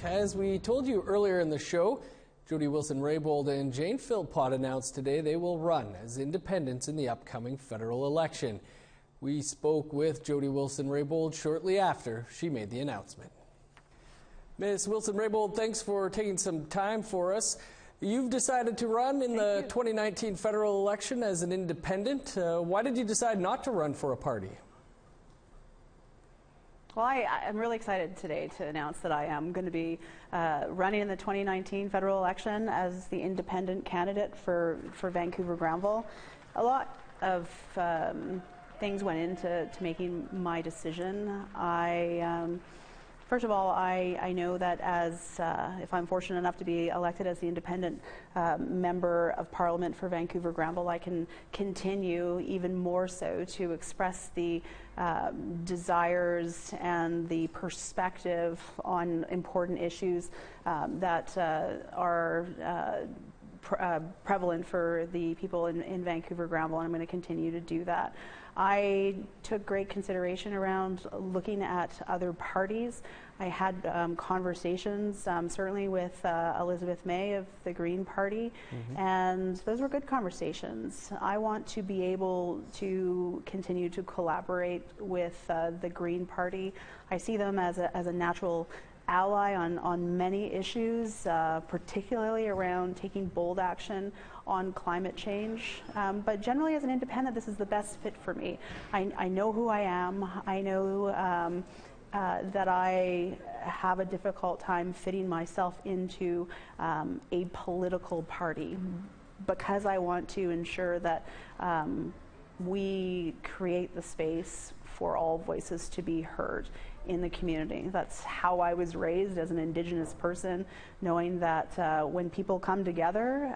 As we told you earlier in the show, Jody Wilson-Raybould and Jane Philpott announced today they will run as independents in the upcoming federal election. We spoke with Jody Wilson-Raybould shortly after she made the announcement. Ms. Wilson-Raybould, thanks for taking some time for us. You've decided to run in the 2019 federal election as an independent. Why did you decide not to run for a party? Well, I'm really excited today to announce that I am going to be running in the 2019 federal election as the independent candidate for Vancouver-Granville. A lot of things went into making my decision. First of all, I know that if I'm fortunate enough to be elected as the independent member of Parliament for Vancouver-Granville, I can continue even more so to express the desires and the perspective on important issues that are prevalent for the people in Vancouver-Granville, and I'm going to continue to do that. I took great consideration around looking at other parties. I had conversations, certainly with Elizabeth May of the Green Party, and those were good conversations. I want to be able to continue to collaborate with the Green Party. I see them as a natural ally on many issues, particularly around taking bold action on climate change. But generally, as an independent, this is the best fit for me. I know who I am. I know that I have a difficult time fitting myself into a political party, because I want to ensure that we create the space for all voices to be heard in the community. That's how I was raised as an Indigenous person, knowing that when people come together,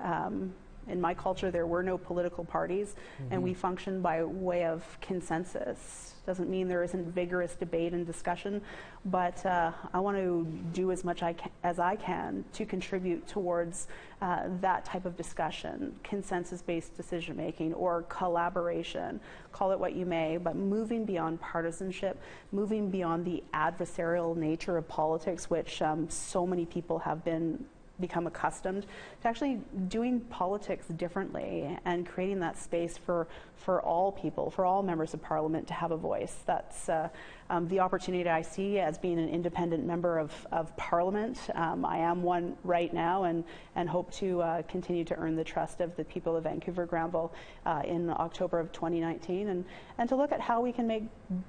in my culture there were no political parties, and we function by way of consensus. Doesn't mean there isn't vigorous debate and discussion, but I want to do as much as I can to contribute towards that type of discussion, consensus-based decision-making or collaboration, call it what you may, but moving beyond partisanship, moving beyond the adversarial nature of politics, which so many people have become accustomed to, actually doing politics differently and creating that space for all people, for all members of Parliament to have a voice. That's the opportunity I see as being an independent member of Parliament. I am one right now, and hope to continue to earn the trust of the people of Vancouver-Granville in October of 2019, and to look at how we can make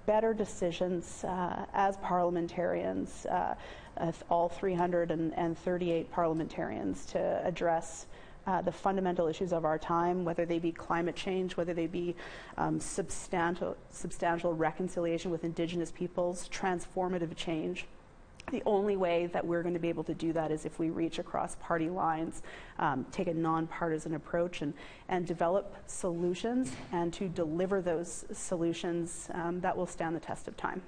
better decisions as parliamentarians, all 338 parliamentarians, to address the fundamental issues of our time, whether they be climate change, whether they be substantial reconciliation with Indigenous peoples, transformative change. The only way that we're going to be able to do that is if we reach across party lines, take a nonpartisan approach, and develop solutions, and to deliver those solutions that will stand the test of time.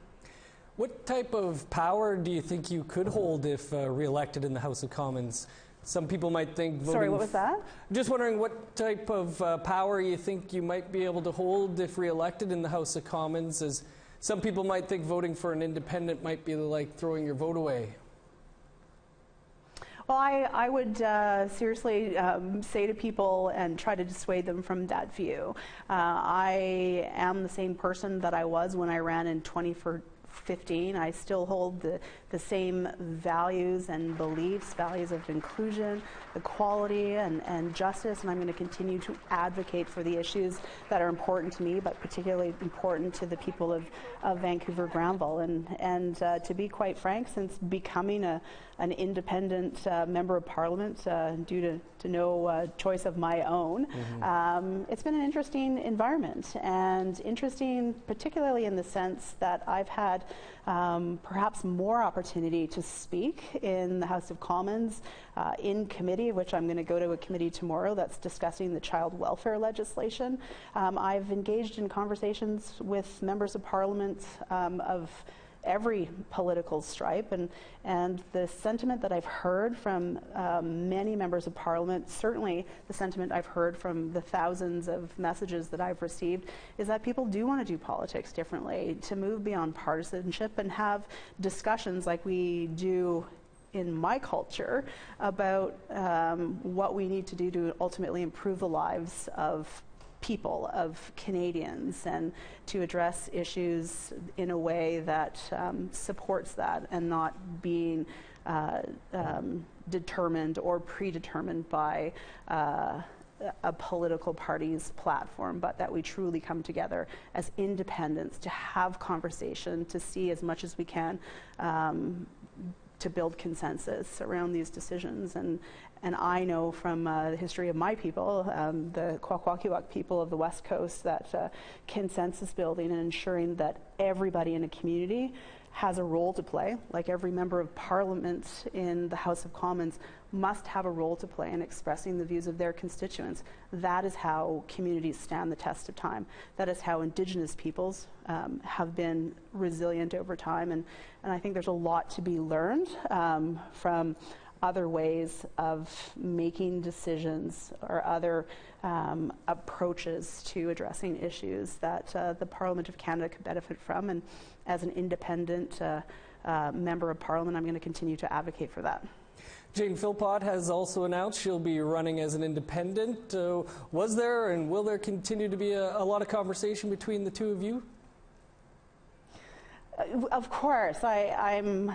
What type of power do you think you could hold if re-elected in the House of Commons? Some people might think voting... Sorry, what was that? Just wondering what type of power you think you might be able to hold if re-elected in the House of Commons, as some people might think voting for an independent might be like throwing your vote away. Well, I would seriously say to people and try to dissuade them from that view. I am the same person that I was when I ran in 2015. I still hold the same values and beliefs, values of inclusion, equality, and justice, and I'm going to continue to advocate for the issues that are important to me, but particularly important to the people of Vancouver-Granville. And to be quite frank, since becoming an independent member of Parliament due to no choice of my own, it's been an interesting environment, and interesting particularly in the sense that I've had perhaps more opportunity to speak in the House of Commons, in committee, which I'm going to go to a committee tomorrow that's discussing the child welfare legislation. I've engaged in conversations with members of Parliament of every political stripe, and the sentiment that I've heard from many members of Parliament, certainly the sentiment I've heard from the thousands of messages that I've received, is that people do want to do politics differently, to move beyond partisanship and have discussions like we do in my culture about what we need to do to ultimately improve the lives of people, of Canadians, and to address issues in a way that supports that and not being determined or predetermined by a political party's platform, but that we truly come together as independents to have conversation, to see as much as we can, to build consensus around these decisions. And I know from the history of my people, the Kwakwaka'wakw people of the West Coast, that consensus building and ensuring that everybody in a community has a role to play, like every member of Parliament in the House of Commons must have a role to play in expressing the views of their constituents. That is how communities stand the test of time. That is how Indigenous peoples have been resilient over time. And I think there's a lot to be learned from other ways of making decisions or other approaches to addressing issues that the Parliament of Canada could benefit from. And as an independent member of Parliament, I'm going to continue to advocate for that. Jane Philpott has also announced she'll be running as an independent. Was there and will there continue to be a lot of conversation between the two of you? Of course, I knew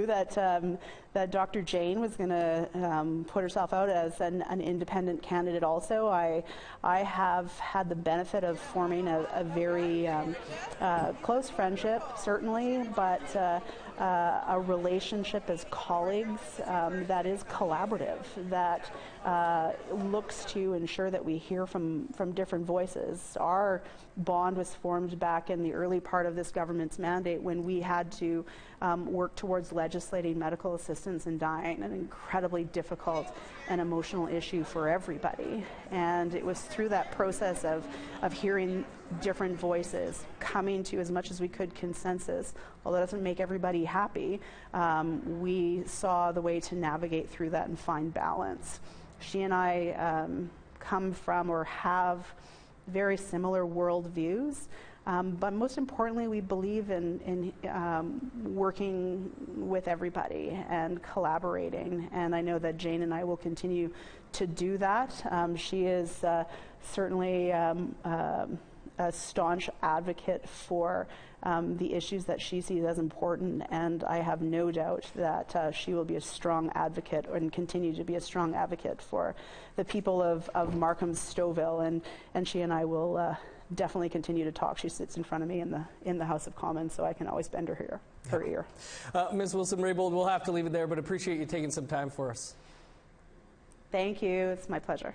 that Dr. Jane was going to put herself out as an independent candidate. Also, I have had the benefit of forming a very close friendship, certainly, but a relationship as colleagues that is collaborative, that looks to ensure that we hear from different voices. Our bond was formed back in the early part of this government's mandate when we had to work towards legislating medical assistance in dying, an incredibly difficult and emotional issue for everybody. And it was through that process of hearing different voices, coming to as much as we could consensus. Although it doesn't make everybody happy, we saw the way to navigate through that and find balance. She and I come from or have very similar worldviews, but most importantly, we believe in working with everybody and collaborating. And I know that Jane and I will continue to do that. She is certainly a staunch advocate for the issues that she sees as important, and I have no doubt that she will be a strong advocate and continue to be a strong advocate for the people of Markham-Stouffville, and she and I will definitely continue to talk. She sits in front of me in the House of Commons, so I can always bend her ear. Ms. Wilson-Raybould, we'll have to leave it there, but appreciate you taking some time for us. Thank you. It's my pleasure.